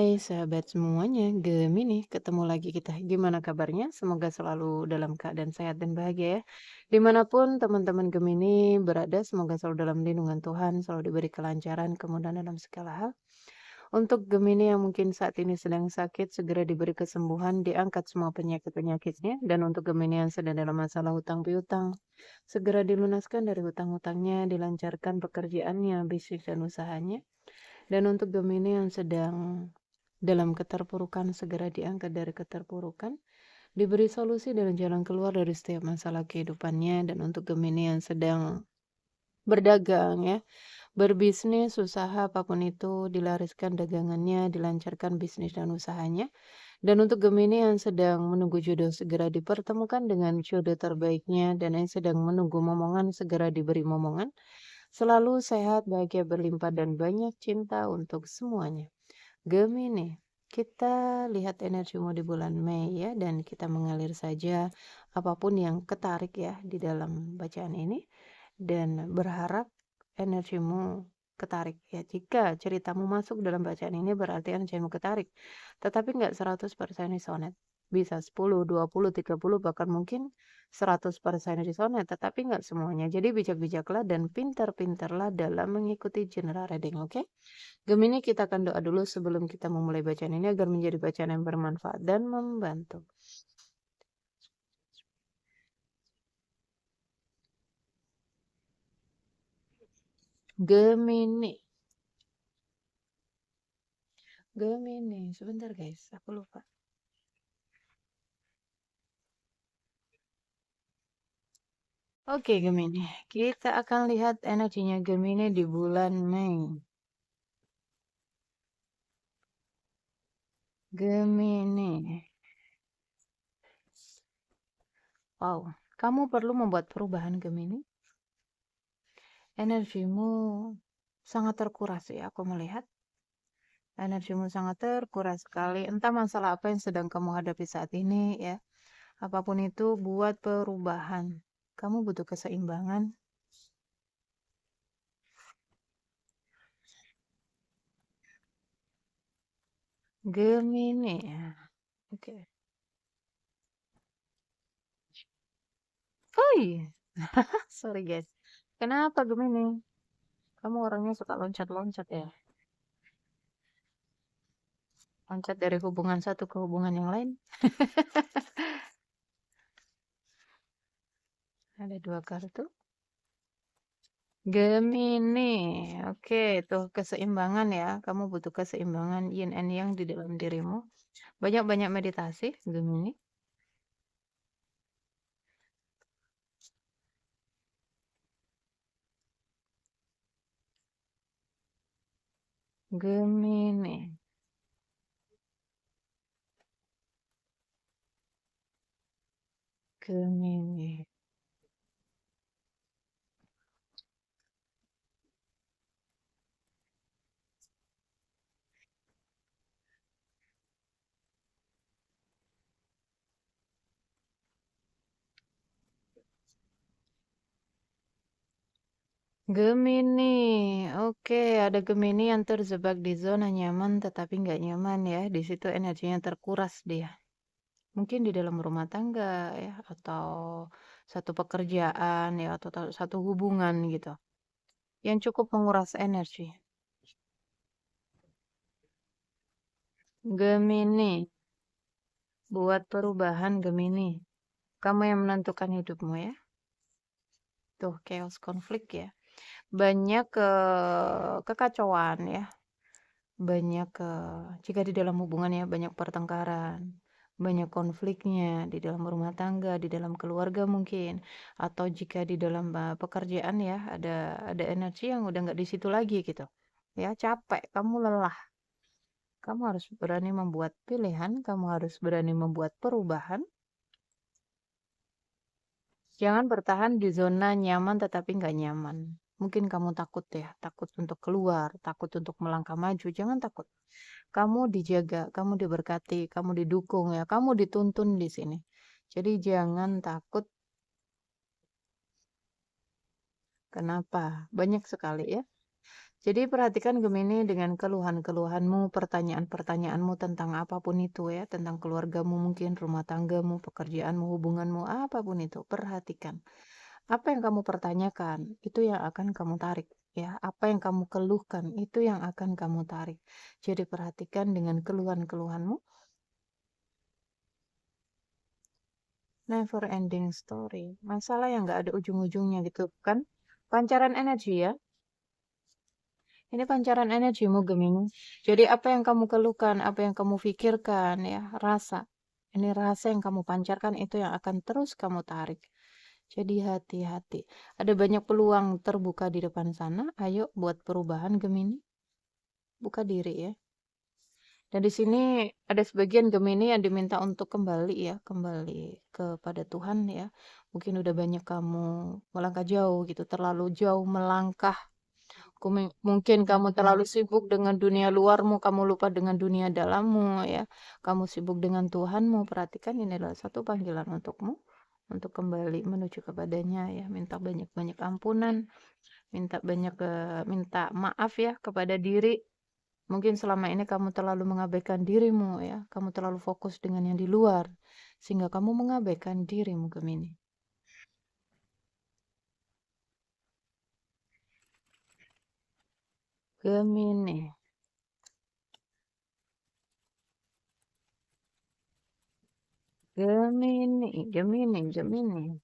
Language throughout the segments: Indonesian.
Hai sahabat semuanya, Gemini, ketemu lagi kita. Gimana kabarnya? Semoga selalu dalam keadaan sehat dan bahagia ya. Dimanapun teman-teman Gemini berada, semoga selalu dalam lindungan Tuhan, selalu diberi kelancaran, kemudahan dalam segala hal. Untuk Gemini yang mungkin saat ini sedang sakit, segera diberi kesembuhan, diangkat semua penyakit-penyakitnya. Dan untuk Gemini yang sedang dalam masalah hutang piutang, segera dilunaskan dari hutang-hutangnya, dilancarkan pekerjaannya, bisnis dan usahanya. Dan untuk Gemini yang sedang dalam keterpurukan, segera diangkat dari keterpurukan, diberi solusi dan jalan keluar dari setiap masalah kehidupannya. Dan untuk Gemini yang sedang berdagang ya, berbisnis, usaha apapun itu, dilariskan dagangannya, dilancarkan bisnis dan usahanya. Dan untuk Gemini yang sedang menunggu jodoh, segera dipertemukan dengan jodoh terbaiknya. Dan yang sedang menunggu momongan, segera diberi momongan. Selalu sehat, bahagia, berlimpah, dan banyak cinta untuk semuanya. Gemini, kita lihat energimu di bulan Mei ya, dan kita mengalir saja apapun yang ketarik ya di dalam bacaan ini. Dan berharap energimu ketarik ya. Jika ceritamu masuk dalam bacaan ini berarti energimu ketarik. Tetapi nggak 100% resonate. Bisa 10, 20, 30, bahkan mungkin 100% resonate. Tetapi nggak semuanya. Jadi bijak-bijaklah dan pintar-pintarlah dalam mengikuti general reading, oke? Gemini, kita akan doa dulu sebelum kita memulai bacaan ini agar menjadi bacaan yang bermanfaat dan membantu. Gemini. Gemini, sebentar guys, aku lupa. Oke Gemini, kita akan lihat energinya Gemini di bulan Mei. Gemini. Wow, kamu perlu membuat perubahan Gemini. Energimu sangat terkuras ya, aku melihat. Energimu sangat terkuras sekali. Entah masalah apa yang sedang kamu hadapi saat ini ya. Apapun itu, buat perubahan. Kamu butuh keseimbangan. Gemini. Oke. Oh iya. Sorry guys. Kenapa Gemini? Kamu orangnya suka loncat-loncat ya? Loncat dari hubungan satu ke hubungan yang lain. Ada dua kartu. Gemini. Oke, tuh keseimbangan ya. Kamu butuh keseimbangan yin and yang di dalam dirimu. Banyak-banyak meditasi, Gemini. Gemini. Gemini. Gemini, oke, ada Gemini yang terjebak di zona nyaman tetapi nggak nyaman ya. Di situ energinya terkuras dia. Mungkin di dalam rumah tangga ya, atau satu pekerjaan ya, atau satu hubungan gitu. Yang cukup menguras energi. Gemini, buat perubahan Gemini. Kamu yang menentukan hidupmu ya. Tuh, chaos konflik ya. Banyak kekacauan ya. Banyak jika di dalam hubungan ya banyak pertengkaran, banyak konfliknya di dalam rumah tangga, di dalam keluarga mungkin, atau jika di dalam pekerjaan ya ada energi yang udah nggak di situ lagi gitu. Ya, capek, kamu lelah. Kamu harus berani membuat pilihan, kamu harus berani membuat perubahan. Jangan bertahan di zona nyaman tetapi nggak nyaman. Mungkin kamu takut ya, takut untuk keluar, takut untuk melangkah maju. Jangan takut. Kamu dijaga, kamu diberkati, kamu didukung ya, kamu dituntun di sini. Jadi jangan takut. Kenapa? Banyak sekali ya. Jadi perhatikan Gemini dengan keluhan-keluhanmu, pertanyaan-pertanyaanmu tentang apapun itu ya, tentang keluargamu mungkin, rumah tanggamu, pekerjaanmu, hubunganmu, apapun itu. Perhatikan. Apa yang kamu pertanyakan, itu yang akan kamu tarik. Ya, apa yang kamu keluhkan, itu yang akan kamu tarik. Jadi perhatikan dengan keluhan-keluhanmu, never ending story. Masalah yang nggak ada ujung-ujungnya gitu kan. Pancaran energi ya. Ini pancaran energimu Gemini. Jadi apa yang kamu keluhkan, apa yang kamu pikirkan ya, rasa. Ini rasa yang kamu pancarkan itu yang akan terus kamu tarik. Jadi hati-hati. Ada banyak peluang terbuka di depan sana. Ayo buat perubahan Gemini. Buka diri ya. Dan di sini ada sebagian Gemini yang diminta untuk kembali ya, kembali kepada Tuhan ya. Mungkin udah banyak kamu melangkah jauh gitu, terlalu jauh melangkah. Mungkin kamu terlalu sibuk dengan dunia luarmu, kamu lupa dengan dunia dalammu ya. Kamu sibuk dengan Tuhanmu. Perhatikan ini adalah satu panggilan untukmu untuk kembali menuju kepadanya ya. Minta banyak-banyak ampunan, minta maaf ya kepada diri. Mungkin selama ini kamu terlalu mengabaikan dirimu ya. Kamu terlalu fokus dengan yang di luar sehingga kamu mengabaikan dirimu Gemini. Gemini. Gemini, Gemini, Gemini.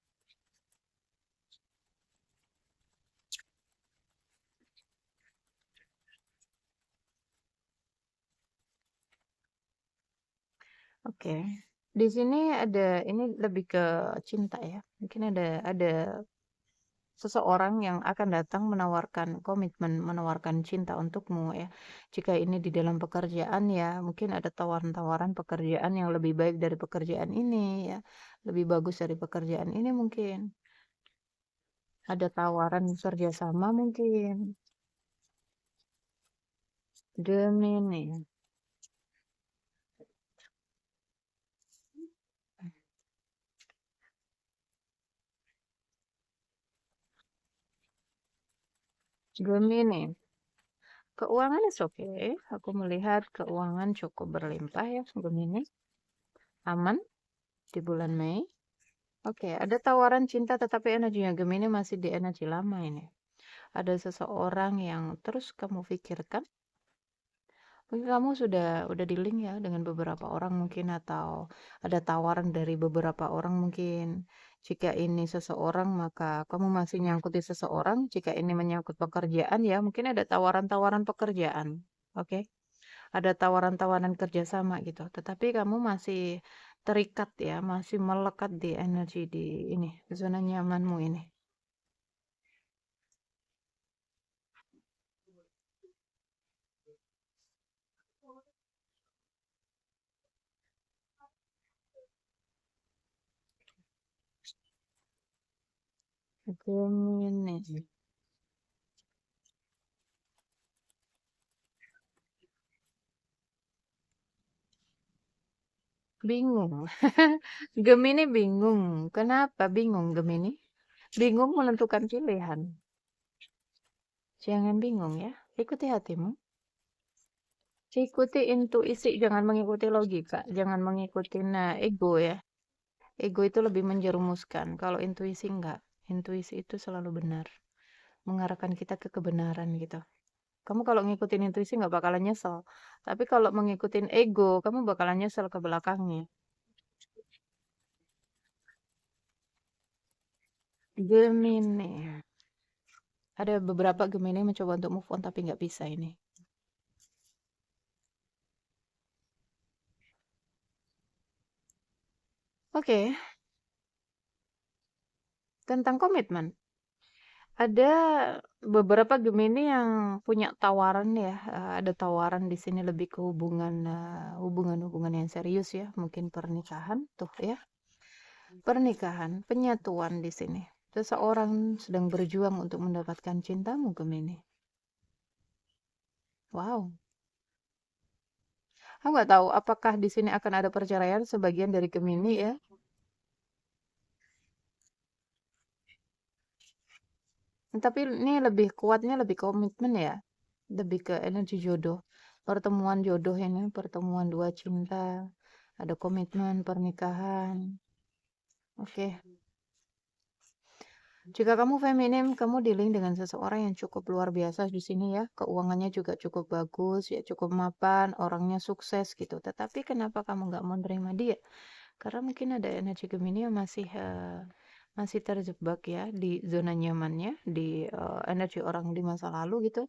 Oke. Di sini ini lebih ke cinta ya. Mungkin ada seseorang yang akan datang menawarkan komitmen, menawarkan cinta untukmu ya. Jika ini di dalam pekerjaan ya, mungkin ada tawaran-tawaran pekerjaan yang lebih baik dari pekerjaan ini ya. Lebih bagus dari pekerjaan ini mungkin. Ada tawaran kerjasama mungkin. Gemini. Gemini. Keuangan is oke. Aku melihat keuangan cukup berlimpah ya, Gemini. Aman di bulan Mei. Oke, ada tawaran cinta tetapi energinya Gemini masih di energi lama ini. Ada seseorang yang terus kamu pikirkan. Mungkin kamu udah di link ya dengan beberapa orang mungkin atau ada tawaran dari beberapa orang mungkin. Jika ini seseorang maka kamu masih nyangkuti seseorang. Jika ini menyangkut pekerjaan ya mungkin ada tawaran-tawaran pekerjaan. Oke. Ada tawaran-tawaran kerjasama gitu. Tetapi kamu masih terikat ya, masih melekat di energi di ini, zona nyamanmu ini. Gemini. Bingung. Gemini bingung. Kenapa bingung Gemini? Bingung menentukan pilihan. Jangan bingung ya. Ikuti hatimu. Ikuti intuisi, jangan mengikuti logika, jangan mengikuti ego ya. Ego itu lebih menjerumuskan. Kalau intuisi enggak. Intuisi itu selalu benar. Mengarahkan kita ke kebenaran gitu. Kamu kalau ngikutin intuisi nggak bakalan nyesel. Tapi kalau mengikutin ego, kamu bakalan nyesel ke belakangnya. Gemini. Ada beberapa Gemini mencoba untuk move on tapi nggak bisa ini. Oke, tentang komitmen. Ada beberapa Gemini yang punya tawaran ya. Ada tawaran di sini lebih ke hubungan-hubungan yang serius ya. Mungkin pernikahan tuh ya. Pernikahan, penyatuan di sini. Seseorang sedang berjuang untuk mendapatkan cintamu Gemini. Wow. Aku nggak tahu apakah di sini akan ada perceraian sebagian dari Gemini ya. Tapi ini lebih kuatnya lebih komitmen ya. lebih ke energi jodoh. Pertemuan jodoh ini, pertemuan dua cinta, ada komitmen pernikahan. Oke. Jika kamu feminim, kamu dealing dengan seseorang yang cukup luar biasa di sini ya. Keuangannya juga cukup bagus, ya cukup mapan, orangnya sukses gitu. Tetapi kenapa kamu nggak mau menerima dia? Karena mungkin ada energi Gemini yang masih terjebak ya di zona nyamannya, di energi orang di masa lalu gitu.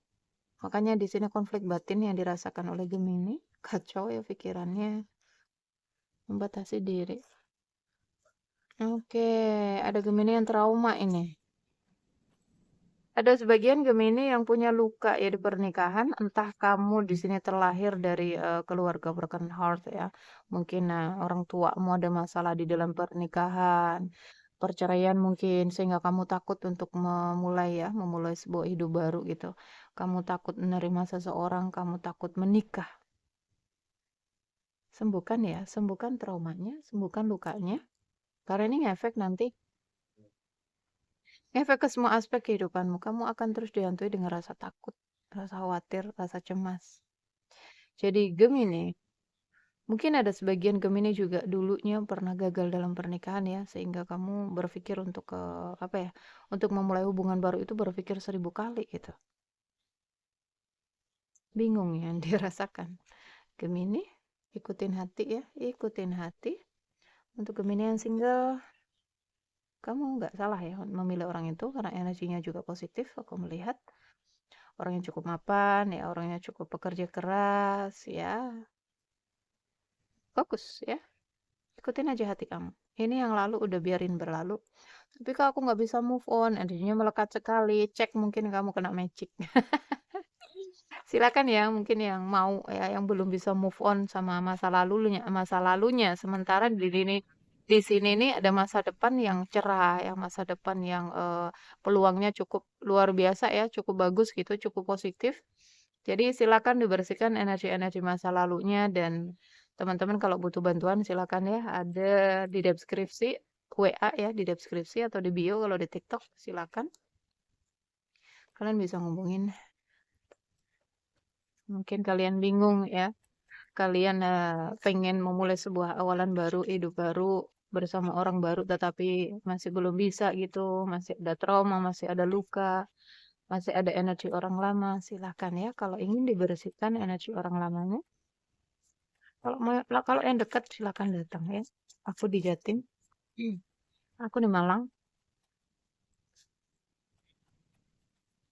Makanya di sini konflik batin yang dirasakan oleh Gemini, kacau ya pikirannya, membatasi diri. Oke, ada Gemini yang trauma ini. Ada sebagian Gemini yang punya luka ya di pernikahan, entah kamu di sini terlahir dari keluarga broken heart ya. Mungkin orang tuamu ada masalah di dalam pernikahan, perceraian mungkin sehingga kamu takut untuk memulai sebuah hidup baru gitu. Kamu takut menerima seseorang, kamu takut menikah. Sembuhkan ya, sembuhkan traumanya, sembuhkan lukanya. Karena ini ngefek nanti, ngefek ke semua aspek kehidupanmu. Kamu akan terus dihantui dengan rasa takut, rasa khawatir, rasa cemas. Jadi Gemini, mungkin ada sebagian Gemini juga dulunya pernah gagal dalam pernikahan ya, sehingga kamu berpikir untuk apa ya, untuk memulai hubungan baru itu berpikir 1000 kali gitu. Bingung ya yang dirasakan. Gemini, ikutin hati ya, ikutin hati. Untuk Gemini yang single, kamu nggak salah ya memilih orang itu karena energinya juga positif. Aku melihat orang yang cukup mapan, ya orangnya cukup pekerja keras, ya fokus ya. Ikutin aja hati kamu. Ini yang lalu udah biarin berlalu. Tapi kalau aku nggak bisa move on, energinya melekat sekali. Cek mungkin kamu kena magic. Silakan ya, mungkin yang mau ya, yang belum bisa move on sama masa lalunya. Sementara di sini nih ada masa depan yang cerah, yang masa depan yang peluangnya cukup luar biasa ya, cukup bagus gitu, cukup positif. Jadi silakan dibersihkan energi-energi masa lalunya dan teman-teman kalau butuh bantuan silakan ya, ada di deskripsi WA ya, di deskripsi atau di bio kalau di TikTok silakan. Kalian bisa ngubungin. Mungkin kalian bingung ya, kalian pengen memulai sebuah awalan baru, hidup baru bersama orang baru tetapi masih belum bisa gitu, masih ada trauma, masih ada luka, masih ada energi orang lama, silakan ya kalau ingin dibersihkan energi orang lamanya. Kalau yang dekat silakan datang ya. Aku di Jatim, aku di Malang.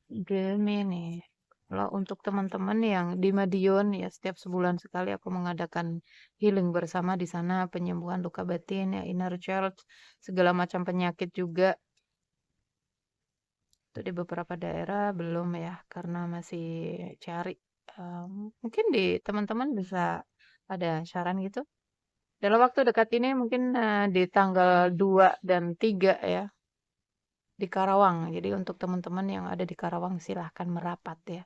Gemini. Kalau untuk teman-teman yang di Madiun ya setiap sebulan sekali aku mengadakan healing bersama di sana, penyembuhan luka batin ya, inner child, segala macam penyakit juga. Itu di beberapa daerah belum ya karena masih cari. Mungkin di teman-teman bisa ada saran gitu. Dalam waktu dekat ini mungkin di tanggal 2 dan 3 ya di Karawang. Jadi untuk teman-teman yang ada di Karawang silahkan merapat ya.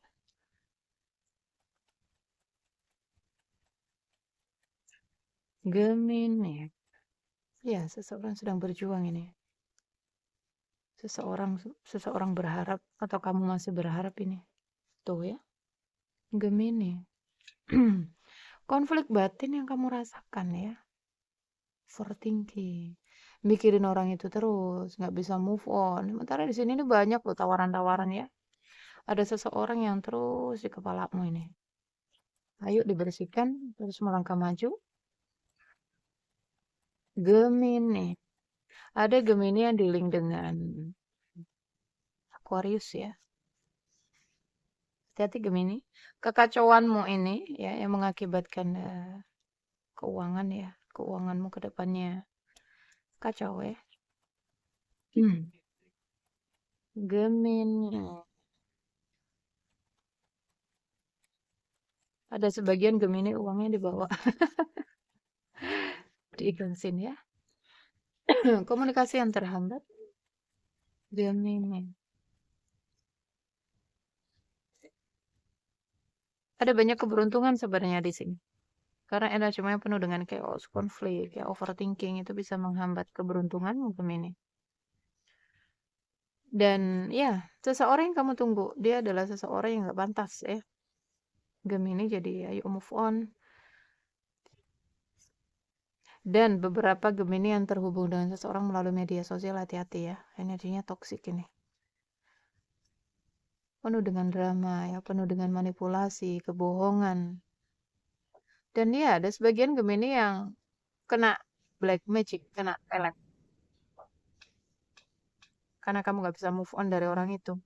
Gemini. Ya, seseorang sedang berjuang ini. Seseorang seseorang berharap atau kamu masih berharap ini. Tuh ya, Gemini. Konflik batin yang kamu rasakan ya. Overthinking. Mikirin orang itu terus, nggak bisa move on. Sementara di sini nih banyak loh tawaran-tawaran ya. Ada seseorang yang terus di kepalamu ini. Ayo dibersihkan, terus melangkah maju. Gemini. Ada Gemini yang dealing dengan Aquarius ya. Hati-hati Gemini. Kekacauanmu ini ya yang mengakibatkan keuangan ya. Keuanganmu ke depannya kacau ya. Gemini. Ada sebagian Gemini uangnya dibawa diikhlasin ya. Komunikasi yang terhambat. Gemini. Ada banyak keberuntungan sebenarnya di sini. Karena energinya penuh dengan chaos, konflik, ya overthinking itu bisa menghambat keberuntungan Gemini. Dan ya, seseorang yang kamu tunggu, dia adalah seseorang yang gak pantas ya. Gemini jadi ayo move on. Dan beberapa Gemini yang terhubung dengan seseorang melalui media sosial, hati-hati ya. Energinya toksik ini. Penuh dengan drama ya, penuh dengan manipulasi, kebohongan. Dan ya ada sebagian Gemini yang kena black magic, kena pelet. Karena kamu gak bisa move on dari orang itu.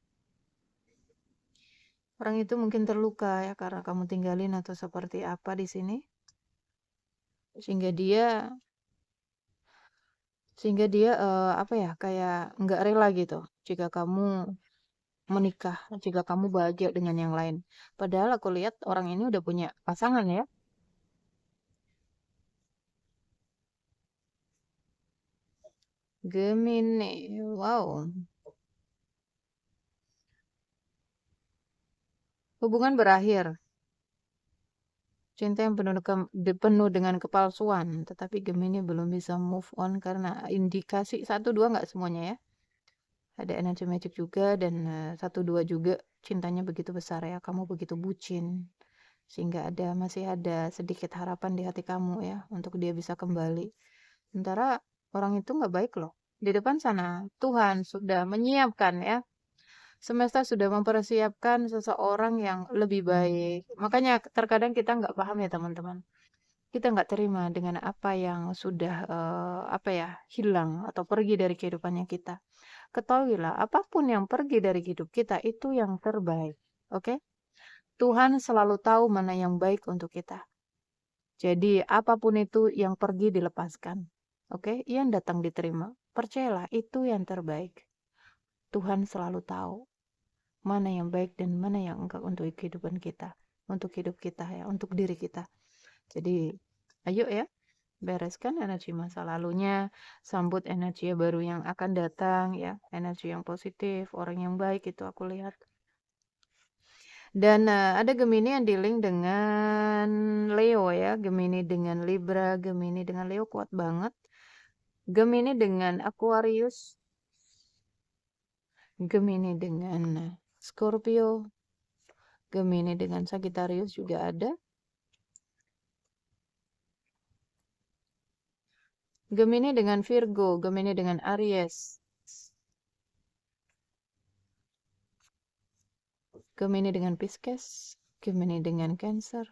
Orang itu mungkin terluka ya karena kamu tinggalin atau seperti apa di sini. Sehingga dia apa ya, kayak nggak rela gitu jika kamu menikah, jika kamu bahagia dengan yang lain. Padahal aku lihat orang ini udah punya pasangan ya. Gemini, wow. Hubungan berakhir. Cinta yang penuh dengan kepalsuan. Tetapi Gemini belum bisa move on karena indikasi satu dua nggak semuanya ya. Ada energi magic juga dan satu dua juga cintanya begitu besar ya. Kamu begitu bucin. Sehingga masih ada sedikit harapan di hati kamu ya. Untuk dia bisa kembali. Sementara orang itu nggak baik loh. Di depan sana Tuhan sudah menyiapkan ya. Semesta sudah mempersiapkan seseorang yang lebih baik. Makanya terkadang kita nggak paham ya teman-teman. Kita nggak terima dengan apa yang sudah apa ya hilang atau pergi dari kehidupannya kita. Ketahuilah, apapun yang pergi dari hidup kita itu yang terbaik. Oke? Tuhan selalu tahu mana yang baik untuk kita. Jadi, apapun itu yang pergi dilepaskan. Oke? Yang datang diterima. Percayalah, itu yang terbaik. Tuhan selalu tahu mana yang baik dan mana yang enggak untuk kehidupan kita. Untuk hidup kita ya, untuk diri kita. Jadi, ayo ya, bereskan energi masa lalunya, sambut energi baru yang akan datang ya, energi yang positif, orang yang baik itu aku lihat. Dan ada Gemini yang dealing dengan Leo ya, Gemini dengan Libra, Gemini dengan Leo kuat banget. Gemini dengan Aquarius, Gemini dengan Scorpio, Gemini dengan Sagittarius juga ada. Gemini dengan Virgo, Gemini dengan Aries, Gemini dengan Pisces, Gemini dengan Cancer,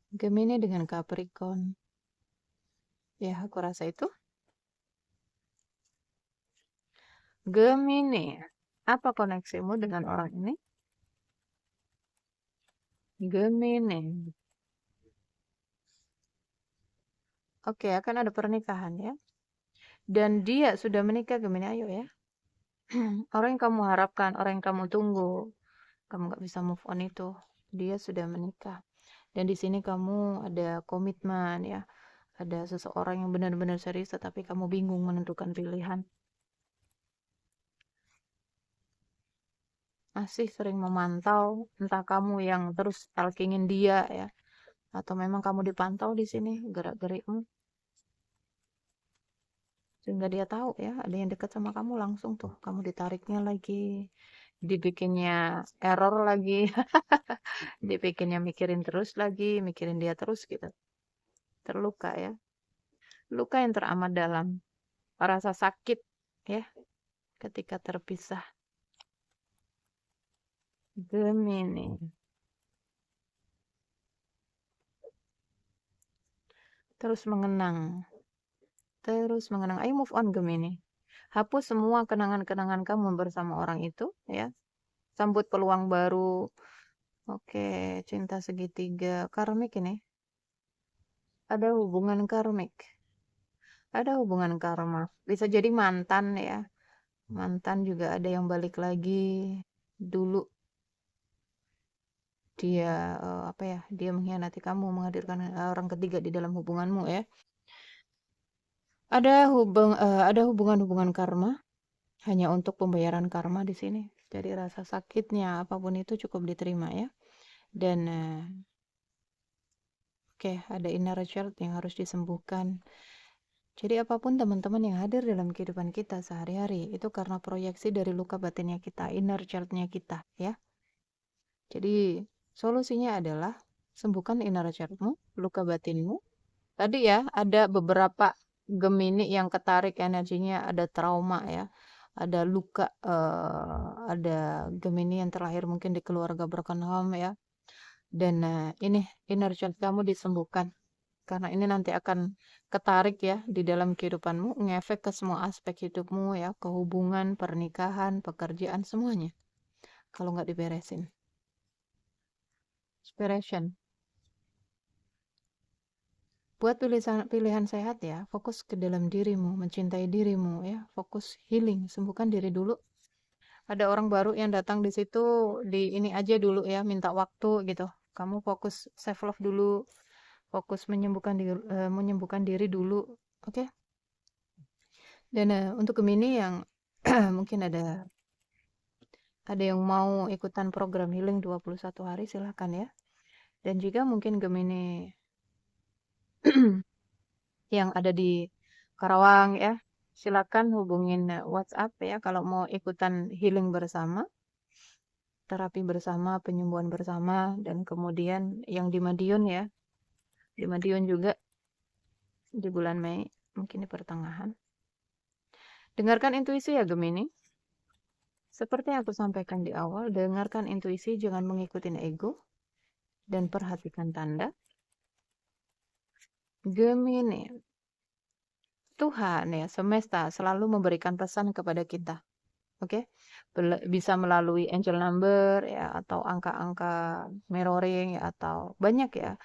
Gemini dengan Capricorn. Ya, aku rasa itu. Gemini, apa koneksimu dengan orang ini? Gemini. Oke, akan ada pernikahan ya. Dan dia sudah menikah, Gemini, ayo ya. Orang yang kamu harapkan, orang yang kamu tunggu, kamu gak bisa move on itu, dia sudah menikah. Dan di sini kamu ada komitmen ya, ada seseorang yang benar-benar serius, tetapi kamu bingung menentukan pilihan. Masih sering memantau, entah kamu yang terus stalkingin dia ya, atau memang kamu dipantau di sini gerak-gerikmu, sehingga dia tahu ya ada yang dekat sama kamu langsung tuh kamu ditariknya lagi, dibikinnya error lagi, dibikinnya mikirin terus lagi, mikirin dia terus gitu. Terluka ya. Luka yang teramat dalam. Rasa sakit ya ketika terpisah. Gemini. Terus mengenang. Terus mengenang. Ayo move on Gemini. Hapus semua kenangan-kenangan kamu bersama orang itu ya. Sambut peluang baru. Oke, cinta segitiga. Karmik ini. Ada hubungan karmik. Ada hubungan karma. Bisa jadi mantan ya. Mantan juga ada yang balik lagi. Dulu dia apa ya? Dia mengkhianati kamu, menghadirkan orang ketiga di dalam hubunganmu ya. Ada hubungan-hubungan karma hanya untuk pembayaran karma di sini. Jadi rasa sakitnya apapun itu cukup diterima ya. Dan oke, ada inner child yang harus disembuhkan. Jadi apapun teman-teman yang hadir dalam kehidupan kita sehari-hari itu karena proyeksi dari luka batinnya kita, inner child-nya kita, ya. Jadi solusinya adalah sembuhkan inner child-mu, luka batinmu. Tadi ya ada beberapa Gemini yang ketarik energinya, ada trauma ya, ada luka, ada Gemini yang terlahir mungkin di keluarga broken home ya. Dan ini inner child kamu disembuhkan. Karena ini nanti akan ketarik ya di dalam kehidupanmu, ngefek ke semua aspek hidupmu ya, kehubungan, pernikahan, pekerjaan, semuanya. Kalau nggak diberesin. Inspiration. Buat pilihan sehat ya, fokus ke dalam dirimu, mencintai dirimu ya, fokus healing, sembuhkan diri dulu. Ada orang baru yang datang di situ, di ini aja dulu ya, minta waktu gitu. Kamu fokus self love dulu, fokus menyembuhkan diri dulu, oke? Dan untuk Gemini yang mungkin ada yang mau ikutan program healing 21 hari silahkan ya. Dan jika mungkin Gemini yang ada di Karawang ya, silakan hubungin WhatsApp ya kalau mau ikutan healing bersama, terapi bersama, penyembuhan bersama, dan kemudian yang di Madiun ya, di Madiun juga di bulan Mei, mungkin di pertengahan. Dengarkan intuisi ya Gemini. Seperti yang aku sampaikan di awal, dengarkan intuisi, jangan mengikuti ego, dan perhatikan tanda. Gemini, Tuhan ya, semesta selalu memberikan pesan kepada kita. Oke, bisa melalui angel number ya, atau angka-angka mirroring ya, atau banyak ya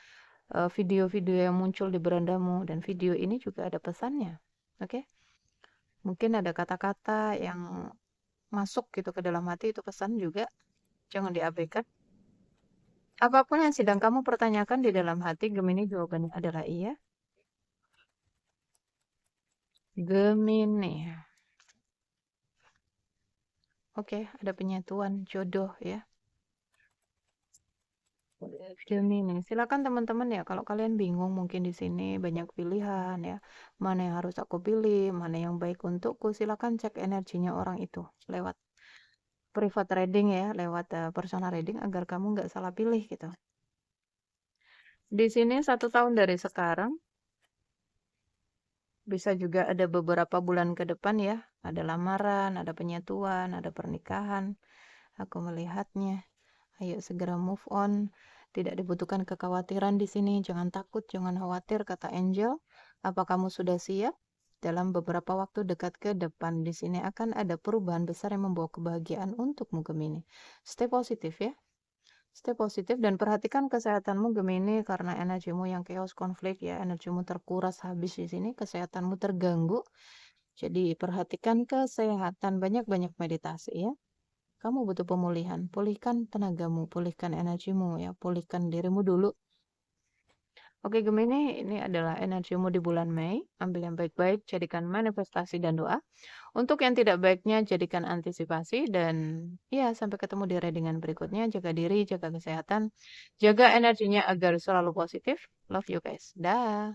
video-video yang muncul di berandamu, dan video ini juga ada pesannya. Oke, mungkin ada kata-kata yang masuk gitu ke dalam hati, itu pesan juga, jangan diabaikan. Apapun yang sedang kamu pertanyakan di dalam hati, Gemini, jawabannya adalah iya. Gemini. Oke, ada penyatuan jodoh ya. Gemini. Silakan teman-teman ya, kalau kalian bingung mungkin di sini banyak pilihan ya. Mana yang harus aku pilih, mana yang baik untukku, silakan cek energinya orang itu lewat private reading ya, lewat personal reading agar kamu nggak salah pilih gitu. Di sini 1 tahun dari sekarang, bisa juga ada beberapa bulan ke depan ya, ada lamaran, ada penyatuan, ada pernikahan. Aku melihatnya. Ayo segera move on. Tidak dibutuhkan kekhawatiran di sini. Jangan takut, jangan khawatir, kata Angel. Apa kamu sudah siap? Dalam beberapa waktu dekat ke depan, di sini akan ada perubahan besar yang membawa kebahagiaan untukmu, Gemini. Stay positif ya. Stay positif dan perhatikan kesehatanmu, Gemini, karena energimu yang chaos, konflik ya, energimu terkuras habis di sini, kesehatanmu terganggu. Jadi perhatikan kesehatan, banyak-banyak meditasi ya. Kamu butuh pemulihan, pulihkan tenagamu, pulihkan energimu ya, pulihkan dirimu dulu. Oke Gemini, ini adalah energimu di bulan Mei. Ambil yang baik-baik, jadikan manifestasi dan doa. Untuk yang tidak baiknya, jadikan antisipasi. Dan ya, sampai ketemu di readingan berikutnya. Jaga diri, jaga kesehatan, jaga energinya agar selalu positif. Love you guys. Dah.